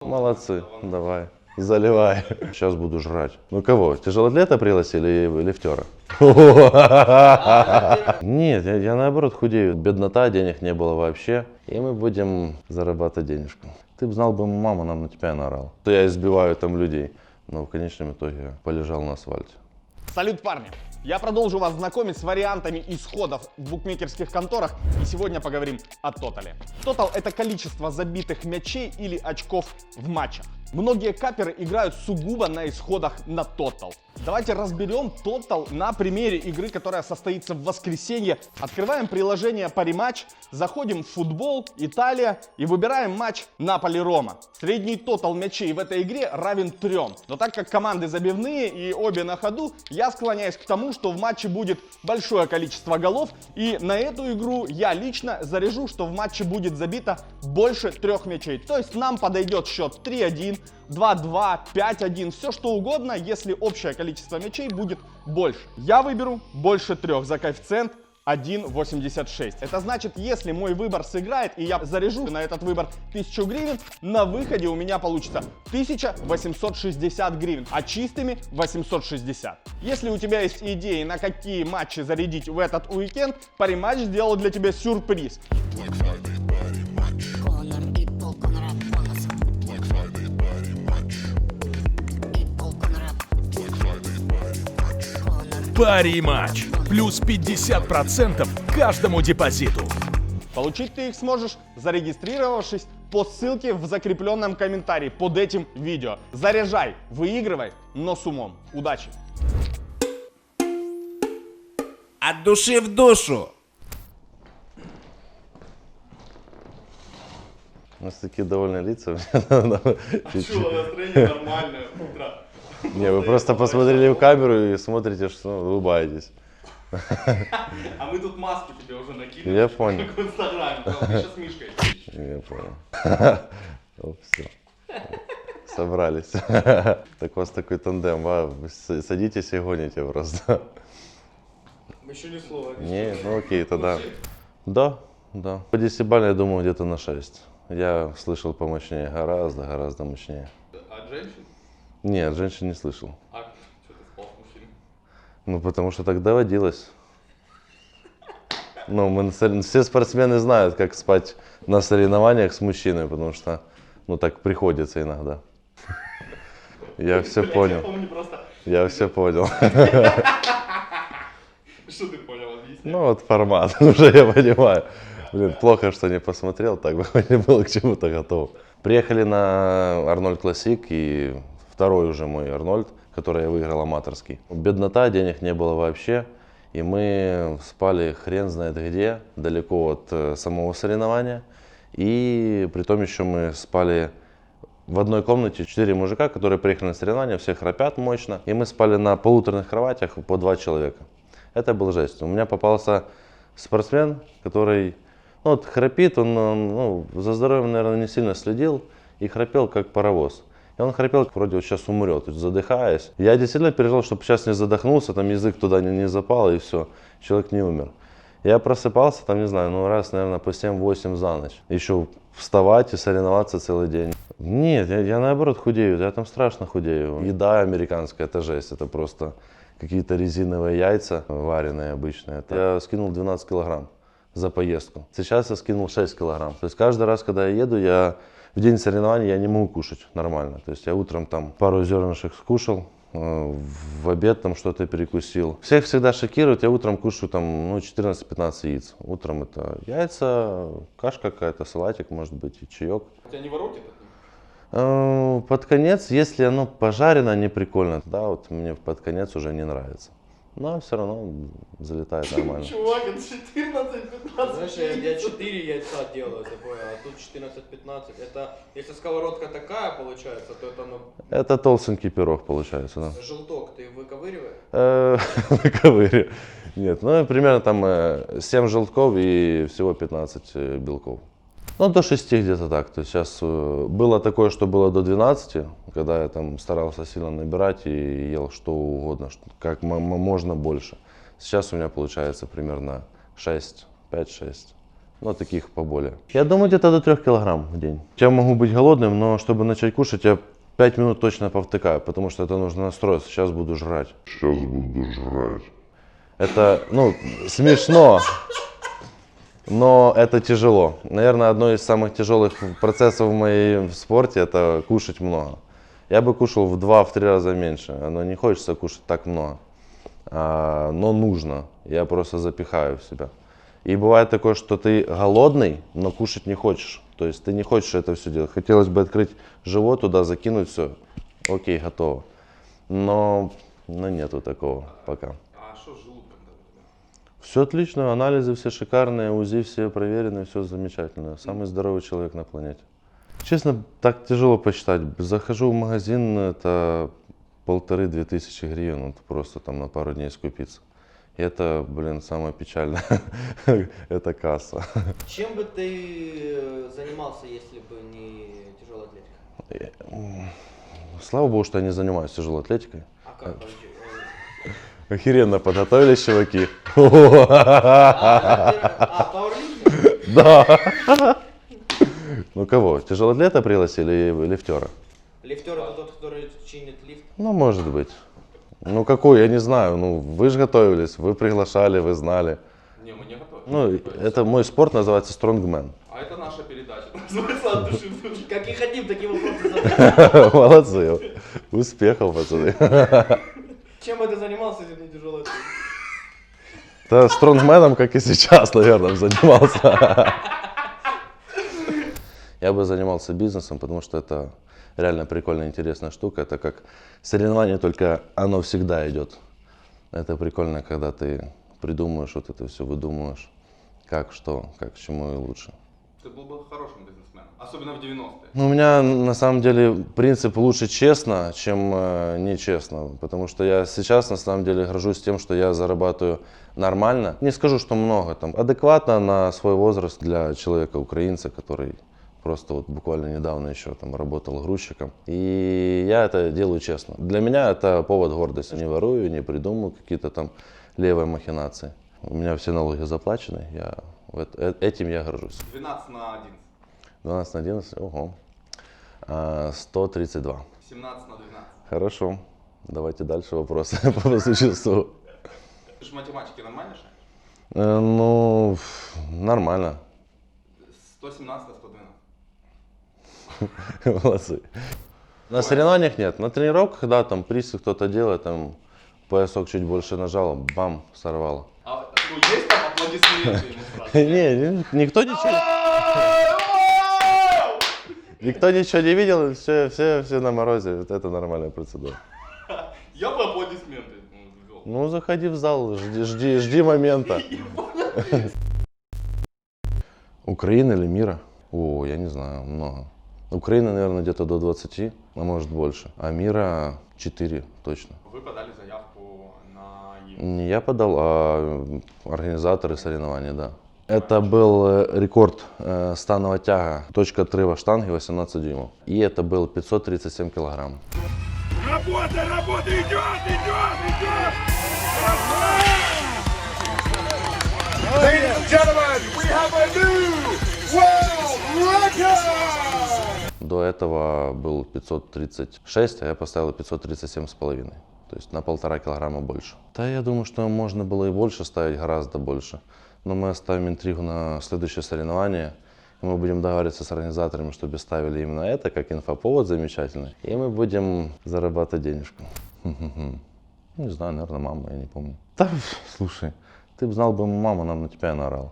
Молодцы, давай, заливай. Сейчас буду жрать. Ну кого, тяжелоатлета пригласили или лифтера? Нет, я наоборот худею. Беднота, денег не было вообще. И мы будем зарабатывать денежку. Ты бы знал бы, мама нам на тебя наорала. То я избиваю там людей. Но в конечном итоге полежал на асфальте. Салют, парни! Я продолжу вас знакомить с вариантами исходов в букмекерских конторах, и сегодня поговорим о тотале. Тотал — это количество забитых мячей или очков в матчах. Многие каперы играют сугубо на исходах на тотал. Давайте разберем тотал на примере игры, которая состоится в воскресенье. Открываем приложение Parimatch, заходим в футбол, Италия и выбираем матч Наполи-Рома. Средний тотал мячей в этой игре равен 3. Но так как команды забивные и обе на ходу, я склоняюсь к тому, что в матче будет большое количество голов. И на эту игру я лично заряжу, что в матче будет забито больше 3 мячей. То есть нам подойдет счет 3-1. 2-2, 5-1, все что угодно, если общее количество мячей будет больше. Я выберу больше 3 за коэффициент 1,86. Это значит, если мой выбор сыграет и я заряжу на этот выбор 1000 гривен, на выходе у меня получится 1860 гривен, а чистыми 860. Если у тебя есть идеи, на какие матчи зарядить в этот уикенд, Parimatch сделал для тебя сюрприз. Parimatch. Плюс 50% каждому депозиту. Получить ты их сможешь, зарегистрировавшись по ссылке в закрепленном комментарии под этим видео. Заряжай, выигрывай, но с умом. Удачи! От души в душу. У нас такие довольные лица. Чего, настроение нормальное, утро. Не, вы просто посмотрели в камеру и смотрите, что улыбаетесь. А мы тут маски тебе уже накинули. Я понял. Как в Инстаграме. Ты сейчас с Мишкой. Я понял. Все. Собрались. Так у вас такой тандем, вы садитесь и гоните просто. Еще ни слова. Не, ну окей, тогда. Да. По 10-бально, я думаю, где-то на 6. Я слышал помощнее, гораздо мощнее. От женщин? Нет, женщин не слышал. А что ты спал с мужчиной? Ну, потому что так доводилось. Ну, все спортсмены знают, как спать на соревнованиях с мужчиной, потому что, ну, так приходится иногда. Я все понял. Я все понял. Что ты понял, объясни. Ну, вот формат, уже я понимаю. Блин, плохо, что не посмотрел, так бы не было к чему-то готов. Приехали на Арнольд Классик, и второй уже мой Арнольд, который я выиграл аматорский. Беднота, денег не было вообще, и мы спали хрен знает где, далеко от самого соревнования. И притом еще мы спали в одной комнате, 4 мужика, которые приехали на соревнования, все храпят мощно. И мы спали на полуторных кроватях по 2 человека. Это был жесть. У меня попался спортсмен, который вот, храпит, он за здоровьем, наверное, не сильно следил и храпел как паровоз. И он храпел, вроде вот сейчас умрет, задыхаясь. Я действительно переживал, чтобы сейчас не задохнулся, там язык туда не запал, и все, человек не умер. Я просыпался, там, не знаю, ну раз, наверное, по 7-8 за ночь. Еще вставать и соревноваться целый день. Нет, я наоборот худею, я там страшно худею. Еда американская, это жесть, это просто какие-то резиновые яйца, вареные обычные. Я скинул 12 килограмм за поездку. Сейчас я скинул 6 килограмм. То есть каждый раз, когда я еду, в день соревнований я не могу кушать нормально. То есть я утром там пару зернышек скушал, в обед там что-то перекусил. Всех всегда шокирует, я утром кушаю там 14-15 яиц. Утром это яйца, кашка какая-то, салатик может быть и чаек. Тебя не воротит от них? Под конец, если оно пожарено, не прикольно, да, вот мне под конец уже не нравится. Но все равно залетает нормально. Чувак, это 14-15. Знаешь, я 4 яйца делаю такое, а тут 14-15. Это, если сковородка такая получается, то это, ну... Это толстенький пирог получается, да. Желток ты выковыриваешь? Выковыриваю. Нет, ну примерно там 7 желтков и всего 15 белков. Ну, до 6 где-то так. То есть сейчас было такое, что было до 12, когда я там старался сильно набирать и ел что угодно, как можно больше. Сейчас у меня получается примерно 6, 5-6. но таких поболее. Я думаю, где-то до 3 килограмм в день. Я могу быть голодным, но чтобы начать кушать, я 5 минут точно повтыкаю, потому что это нужно настроиться. Сейчас буду жрать. Это, ну, смешно, но это тяжело. Наверное, одно из самых тяжелых процессов в моем спорте – это кушать много. Я бы кушал в 2-3 раза меньше, но не хочется кушать так много. Но нужно, я просто запихаю в себя. И бывает такое, что ты голодный, но кушать не хочешь. То есть ты не хочешь это все делать. Хотелось бы открыть живот, туда закинуть все. Окей, готово. Но нету такого пока. А что с желудком? Все отлично, анализы все шикарные, УЗИ все проверены, все замечательно. Самый здоровый человек на планете. Честно, так тяжело посчитать. Захожу в магазин, это 1500-2000 гривен, вот просто там на пару дней скупиться. И это, блин, самое печальное. Это касса. Чем бы ты занимался, если бы не тяжелая атлетика? Слава богу, что я не занимаюсь тяжелой атлетикой. А как? Охеренно подготовились чуваки. Пауэрлифтинг? Да. Ну кого? Тяжелоатлета пригласили или лифтера? Лифтер это тот, который чинит лифт. Ну, может быть. Ну, какой, я не знаю. Ну, вы же готовились, вы приглашали, вы знали. Не, мы не готовы. Ну, это мой спорт называется стронгмен. А это наша передача. Называется «От души в душу». Как и хотим, такие вопросы задать. Молодцы. Успехов, пацаны. Чем бы ты занимался, если бы не тяжелая атлетика? Да, стронгменом, как и сейчас, наверное, занимался. Я бы занимался бизнесом, потому что это реально прикольная, интересная штука. Это как соревнование, только оно всегда идет. Это прикольно, когда ты придумаешь, вот это все выдумываешь, как, что, как, к чему и лучше. Ты был бы хорошим бизнесменом, особенно в 90-е. Ну, у меня на самом деле принцип лучше честно, чем нечестно. Потому что я сейчас на самом деле горжусь тем, что я зарабатываю нормально. Не скажу, что много, там, адекватно на свой возраст для человека, украинца, который просто вот буквально недавно еще там работал грузчиком. И я это делаю честно. Для меня это повод гордости. Не ворую, не придумываю какие-то там левые махинации. У меня все налоги заплачены, этим я горжусь. 12 на 11. 12 на 11, ого. 132. 17 на 12. Хорошо. Давайте дальше вопросы по существу. Ты же математики нормально же? Ну, нормально. 117 на 112. Молодцы. На соревнованиях нет. На тренировках, да, там присы кто-то делает, там поясок чуть больше нажал, бам, сорвало. А ну, есть там аплодисменты ему сразу? Не, никто ничего не видел, все на морозе. Вот это нормальная процедура. Я бы аплодисменты ввел. Ну, заходи в зал, жди момента. Украина или мира? О, я не знаю, много. Украина, наверное, где-то до 20, а может больше. А мира 4 точно. Вы подали заявку на ЕИМ. Не я подал, а организаторы соревнований, да. Это был рекорд становая тяга, точка отрыва штанги 18 дюймов. И это был 537 килограмм. Работа, идет! Ladies and gentlemen, we have a new world record! До этого был 536, а я поставил 537,5. То есть на 1,5 килограмма больше. Да, я думаю, что можно было и больше ставить, гораздо больше. Но мы оставим интригу на следующее соревнование. И мы будем договариваться с организаторами, чтобы ставили именно это, как инфоповод замечательный. И мы будем зарабатывать денежку. Не знаю, наверное, мама, я не помню. Да, слушай, ты бы знал бы маму, она на тебя и наорала.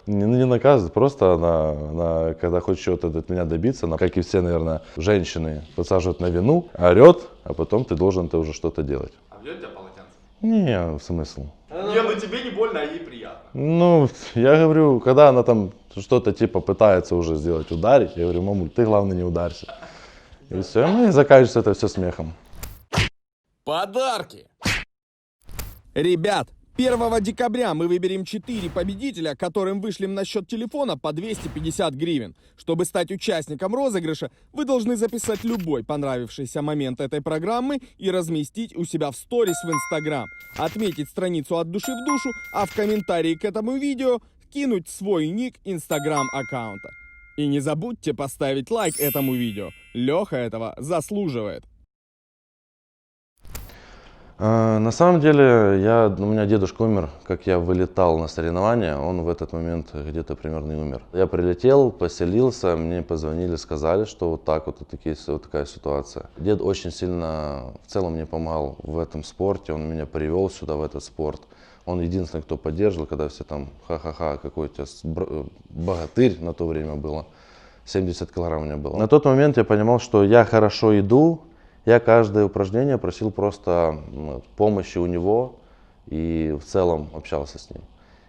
Не наказывает, просто она, когда хочет чего-то от меня добиться, она, как и все, наверное, женщины, подсаживают на вину, орет, а потом ты должен уже что-то делать. А бьет тебя полотенце? Не, смысл. Не, ну тебе не больно, а ей приятно. Ну, я говорю, когда она там что-то типа пытается уже сделать, ударить, я говорю, мамуль, ты главное не ударься. И все, ну и заканчивается это все смехом. Подарки! Ребят, 1 декабря мы выберем 4 победителя, которым вышлем на счет телефона по 250 гривен. Чтобы стать участником розыгрыша, вы должны записать любой понравившийся момент этой программы и разместить у себя в сторис в Инстаграм, отметить страницу «От души в душу», а в комментарии к этому видео кинуть свой ник Инстаграм аккаунта. И не забудьте поставить лайк этому видео. Леха этого заслуживает. На самом деле, у меня дедушка умер, как я вылетал на соревнования, он в этот момент где-то примерно и умер. Я прилетел, поселился, мне позвонили, сказали, что вот так вот такая ситуация. Дед очень сильно в целом мне помогал в этом спорте, он меня привел сюда, в этот спорт. Он единственный, кто поддерживал, когда все там ха-ха-ха, какой у тебя богатырь на то время было, 70 килограмм у меня было. На тот момент я понимал, что я хорошо иду. Я каждое упражнение просил просто помощи у него и в целом общался с ним.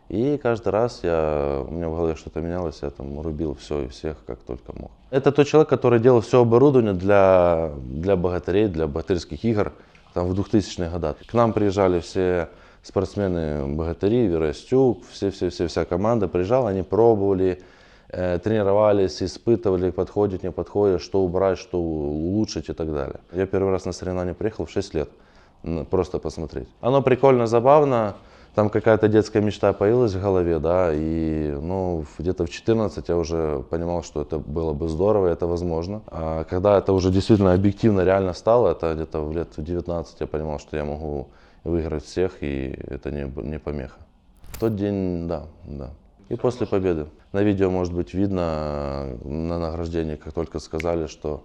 И каждый раз у меня в голове что-то менялось, я там рубил все и всех, как только мог. Это тот человек, который делал все оборудование для богатырей, для богатырских игр там, в 2000-х годах. К нам приезжали все спортсмены-богатыри, Веростюк, вся команда приезжала, они пробовали, тренировались, испытывали, подходит, не подходит, что убрать, что улучшить и так далее. Я первый раз на соревнования приехал в 6 лет, просто посмотреть. Оно прикольно, забавно, там какая-то детская мечта появилась в голове, да, и где-то в 14 я уже понимал, что это было бы здорово, это возможно. А когда это уже действительно объективно реально стало, это где-то в лет 19 я понимал, что я могу выиграть всех, и это не помеха. В тот день, да. И после победы. На видео, может быть, видно на награждении, как только сказали, что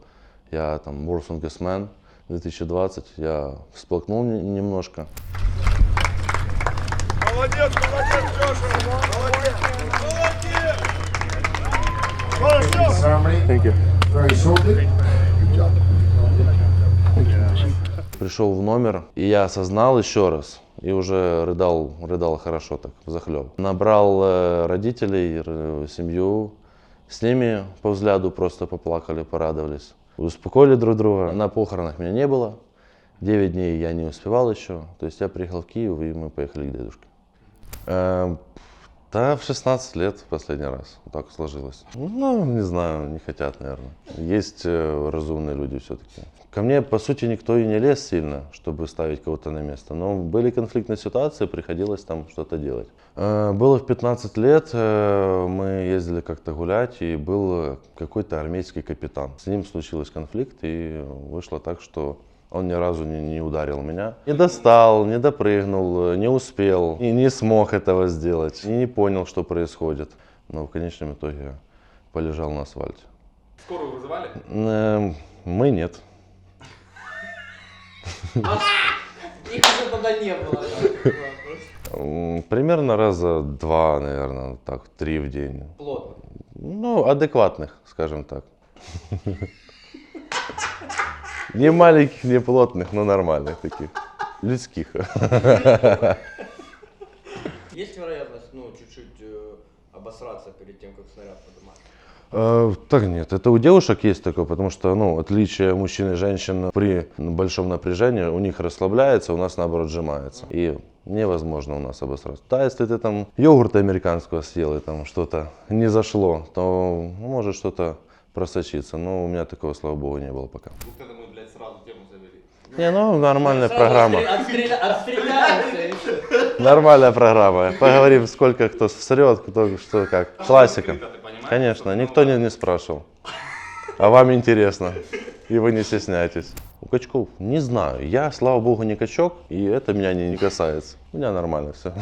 я там World Strongest Man 2020, я всплакнул немножко. Молодец, Леша! Молодец! Thank you. Very shortly. Пришел в номер, и я осознал еще раз, и уже рыдал хорошо так, взахлеб. Набрал родителей, семью, с ними по взгляду просто поплакали, порадовались. Успокоили друг друга. На похоронах меня не было, 9 дней я не успевал еще, то есть я приехал в Киев, и мы поехали к дедушке. Да, в 16 лет в последний раз, вот так сложилось. Не знаю, не хотят, наверное. Есть разумные люди все-таки. Ко мне, по сути, никто и не лез сильно, чтобы ставить кого-то на место. Но были конфликтные ситуации, приходилось там что-то делать. Было в 15 лет, мы ездили как-то гулять, и был какой-то армейский капитан. С ним случился конфликт, и вышло так, что он ни разу не ударил меня. Не достал, не допрыгнул, не успел, и не смог этого сделать, и не понял, что происходит. Но в конечном итоге полежал на асфальте. Скорую вызывали? Мы нет. Их уже тогда не было. Примерно раза 2, наверное, так, 3 в день. Плотно. Адекватных, скажем так. Не маленьких, не плотных, но нормальных таких. Людских. Есть вероятность, чуть-чуть обосраться перед тем, как снаряд поднимать? Так нет, это у девушек есть такое, потому что, отличие мужчин и женщин при большом напряжении, у них расслабляется, у нас наоборот сжимается. И невозможно у нас обосраться. Да, если ты там йогурта американского съел и там что-то не зашло, то может что-то просочиться. Но у меня такого, слава богу, не было пока. Вот это мы, блядь, сразу тему завели. Нормальная программа. Отстреляемся. Нормальная программа. Поговорим, сколько кто всрет, кто что как. Классика. Конечно, никто не спрашивал. А вам интересно. И вы не стесняетесь. У качков не знаю. Я, слава богу, не качок, и это меня не касается. У меня нормально все.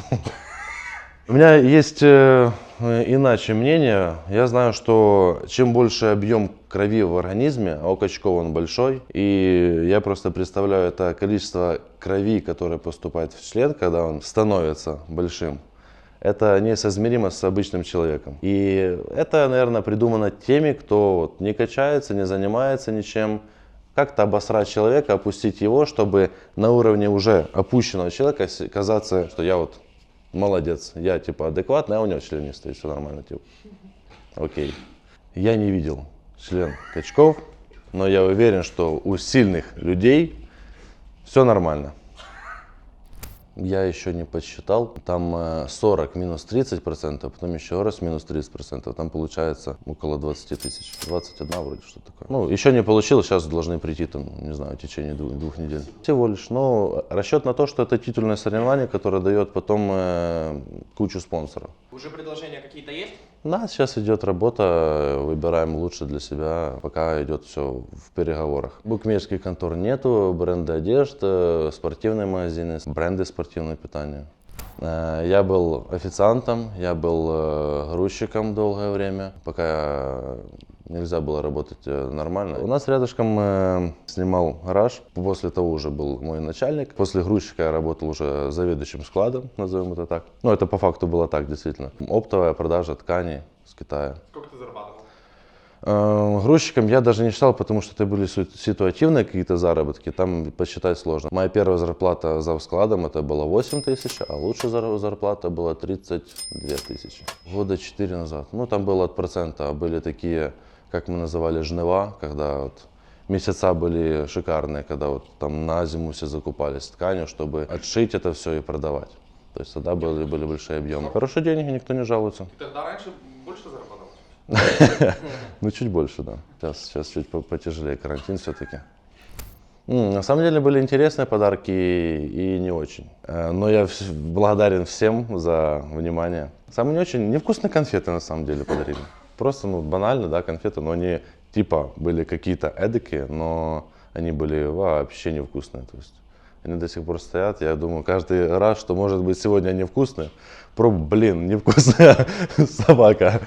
У меня есть иначе мнение. Я знаю, что чем больше объем крови в организме, а у качков он большой, и я просто представляю это количество крови, которое поступает в член, когда он становится большим. Это несоизмеримо с обычным человеком. И это, наверное, придумано теми, кто не качается, не занимается ничем. Как-то обосрать человека, опустить его, чтобы на уровне уже опущенного человека казаться, что я молодец, я типа адекватный, а у него член не стоит, все нормально, типа. Окей. Я не видел член качков, но я уверен, что у сильных людей все нормально. Я еще не подсчитал. Там 40 минус 30%, потом еще раз минус 30%. Там получается около 20 тысяч. 21 вроде, что-то такое. Ну, еще не получилось, сейчас должны прийти, там, не знаю, в течение двух недель. Всего лишь. Но расчет на то, что это титульное соревнование, которое дает потом кучу спонсоров. Уже предложения какие-то есть? Да, сейчас идет работа, выбираем лучше для себя, пока идет все в переговорах. Букмекерских контор нету, бренды одежды, спортивные магазины, бренды спортивного питания. Я был официантом, я был грузчиком долгое время, пока нельзя было работать нормально. У нас рядышком снимал гараж, после того уже был мой начальник. После грузчика я работал уже заведующим складом, назовем это так. Ну, это по факту было так, действительно. Оптовая продажа тканей с Китая. Сколько ты зарабатывал? Грузчиком я даже не считал, потому что это были ситуативные какие-то заработки, там посчитать сложно. Моя первая зарплата за складом это было 8 тысяч, а лучшая зарплата была 32 тысячи. Года 4 назад. Ну, там было от процента, были такие, как мы называли, жнива, когда вот месяца были шикарные, когда вот там на зиму все закупались тканью, чтобы отшить это все и продавать. То есть тогда были большие объемы. Хорошие деньги, никто не жалуется. Ты тогда раньше больше зарабатывал? Ну, чуть больше, да. Сейчас чуть потяжелее, карантин все-таки. На самом деле были интересные подарки и не очень. Но я благодарен всем за внимание. Самые не очень невкусные конфеты на самом деле подарили. Просто, ну, банально, да, конфеты, но они типа были какие-то эдакие, но они были вообще невкусные. То есть они до сих пор стоят. Я думаю, каждый раз, что может быть сегодня они вкусные, блин, невкусная собака.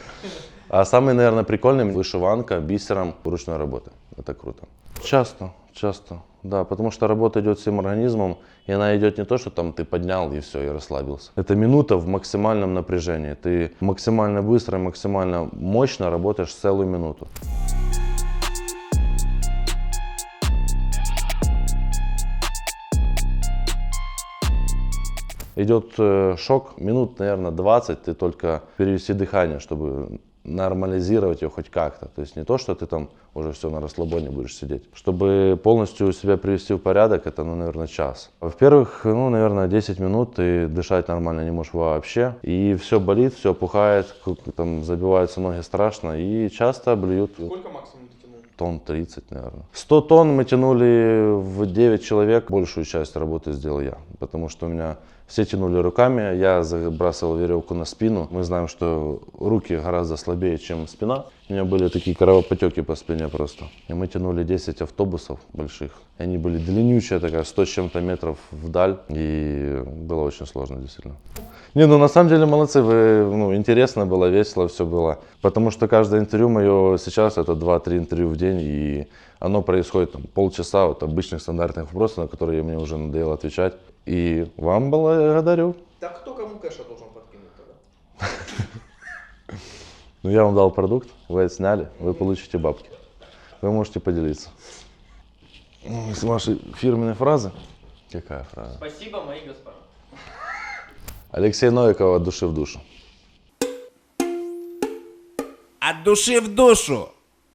А самый, наверное, прикольный вышиванка бисером ручной работы. Это круто. Часто, да, потому что работа идет всем организмом, и она идет не то, что там ты поднял и все, и расслабился. Это минута в максимальном напряжении. Ты максимально быстро, максимально мощно работаешь целую минуту. Идет шок, минут, наверное, 20, ты только перевести дыхание, чтобы нормализировать ее хоть как-то. То есть не то, что ты там уже все на расслабоне будешь сидеть. Чтобы полностью себя привести в порядок, это, ну, наверное, час. Во-первых, ну, наверное, 10 минут ты дышать нормально не можешь вообще. И все болит, все опухает, там забиваются ноги страшно и часто блюют. Сколько максимум ты тянул? Тонн 30, наверное. 100 тонн мы тянули в 9 человек. Большую часть работы сделал я, потому что у меня все тянули руками, я забрасывал веревку на спину. Мы знаем, что руки гораздо слабее, чем спина. У меня были такие кровопотеки по спине просто. И мы тянули 10 автобусов больших. И они были длиннющие, такая 100 с чем-то метров вдаль. И было очень сложно, действительно. Не, ну на самом деле молодцы, вы, интересно было, весело все было. Потому что каждое интервью мое сейчас это 2-3 интервью в день. И оно происходит там, полчаса вот, обычных стандартных вопросов, на которые мне уже надоело отвечать. И вам благодарю. Так кто кому кэша должен подкинуть тогда? Ну, я вам дал продукт, вы отсняли, вы получите бабки. Вы можете поделиться. С вашей фирменной фразы. Какая фраза? Спасибо, мои господа. Алексей Новиков от души в душу. От души в душу.